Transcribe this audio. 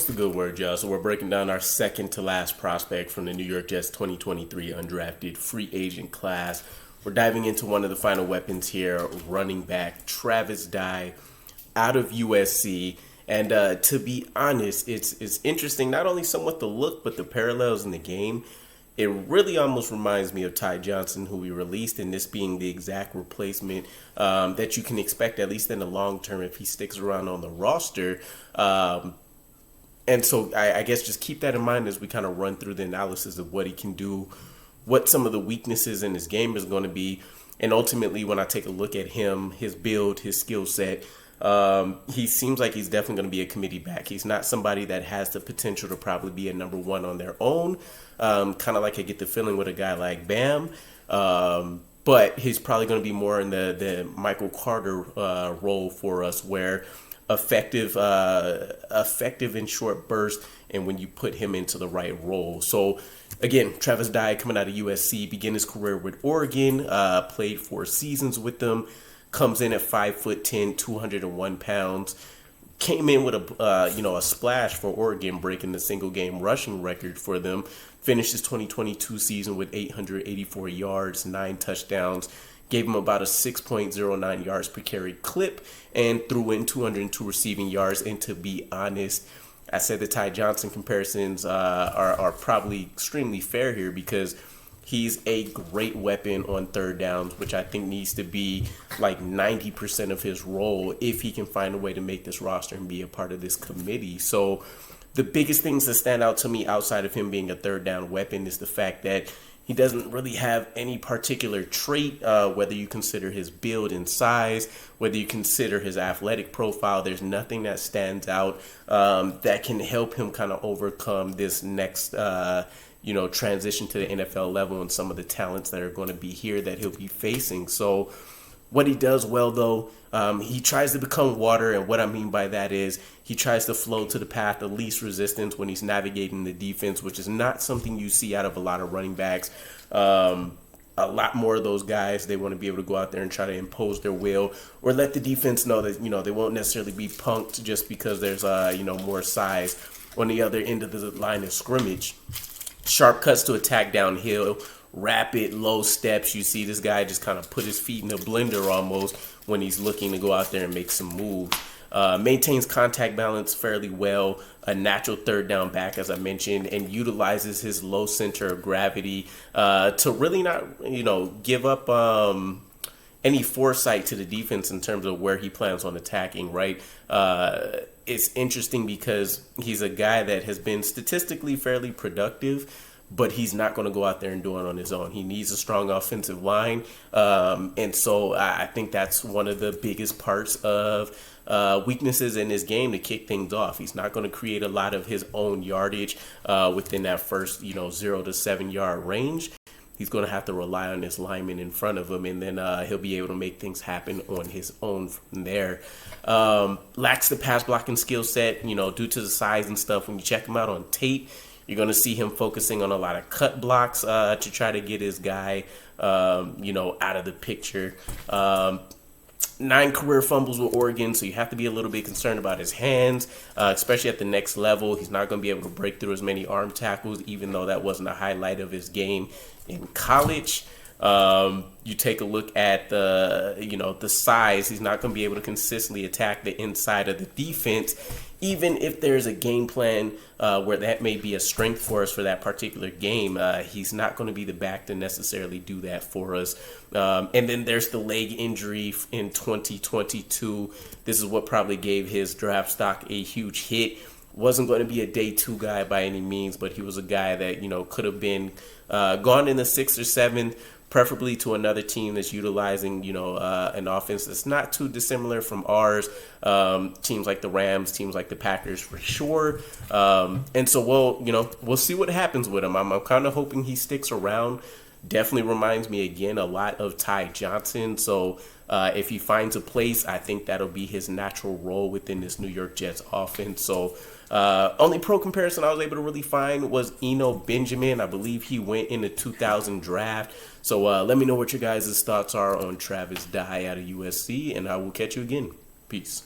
What's the good word, y'all? So we're breaking down our second to last prospect from the New York Jets 2023 Undrafted Free Agent class. We're diving into one of the final weapons here, running back Travis Dye out of USC. And to be honest, it's interesting, not only somewhat the look, but the parallels in the game. It really almost reminds me of Ty Johnson, who we released, and this being the exact replacement that you can expect, at least in the long term, if he sticks around on the roster. And so I guess just keep that in mind as we kind of run through the analysis of what he can do, what some of the weaknesses in his game is going to be. And ultimately, when I take a look at him, his build, his skill set, he seems like he's definitely going to be a committee back. He's not somebody that has the potential to probably be a number one on their own. Kind of like I get the feeling with a guy like Bam. But he's probably going to be more in the Michael Carter role for us, where effective in short bursts and when you put him into the right role. So again, Travis Dye coming out of USC, began his career with Oregon, played 4 seasons with them, comes in at 5'10", 201 pounds, came in with a splash for Oregon, breaking the single game rushing record for them, finished his 2022 season with 884 yards, 9 touchdowns, gave him about a 6.09 yards per carry clip, and threw in 202 receiving yards. And to be honest, I said the Ty Johnson comparisons are probably extremely fair here, because he's a great weapon on third downs, which I think needs to be like 90% of his role if he can find a way to make this roster and be a part of this committee. So the biggest things that stand out to me outside of him being a third down weapon is the fact that he doesn't really have any particular trait, whether you consider his build and size, whether you consider his athletic profile. There's nothing that stands out that can help him kind of overcome this next transition to the NFL level and some of the talents that are going to be here that he'll be facing. So what he does well, though, he tries to become water, and what I mean by that is he tries to flow to the path of least resistance when he's navigating the defense, which is not something you see out of a lot of running backs. A lot more of those guys, they want to be able to go out there and try to impose their will or let the defense know that, they won't necessarily be punked just because there's, more size on the other end of the line of scrimmage. Sharp cuts to attack downhill, rapid low steps. You see this guy just kind of put his feet in a blender almost when he's looking to go out there and make some moves. Maintains contact balance fairly well, a natural third down back, as I mentioned, and utilizes his low center of gravity to really not, give up any foresight to the defense in terms of where he plans on attacking, right? It's interesting because he's a guy that has been statistically fairly productive, but he's not going to go out there and do it on his own. He needs a strong offensive line. And so I think that's one of the biggest parts of weaknesses in his game to kick things off. He's not going to create a lot of his own yardage within that first, 0 to 7 yard range. He's going to have to rely on his lineman in front of him, and then he'll be able to make things happen on his own from there. Lacks the pass blocking skill set, due to the size and stuff. When you check him out on tape, you're going to see him focusing on a lot of cut blocks to try to get his guy, out of the picture. 9 career fumbles with Oregon, so you have to be a little bit concerned about his hands, especially at the next level. He's not going to be able to break through as many arm tackles, even though that wasn't a highlight of his game in college. You take a look at the size. He's not going to be able to consistently attack the inside of the defense, even if there's a game plan where that may be a strength for us for that particular game. He's not going to be the back to necessarily do that for us. And then there's the leg injury in 2022. This is what probably gave his draft stock a huge hit. Wasn't going to be a day 2 guy by any means, but he was a guy that, could have been gone in the 6th or 7th, preferably to another team that's utilizing, an offense that's not too dissimilar from ours. Teams like the Rams, teams like the Packers for sure. And so we'll see what happens with him. I'm kind of hoping he sticks around. Definitely reminds me again a lot of Ty Johnson. So if he finds a place, I think that'll be his natural role within this New York Jets offense. So only pro comparison I was able to really find was Eno Benjamin. I believe he went in the 2000 draft. So let me know what your guys' thoughts are on Travis Dye out of USC, and I will catch you again. Peace.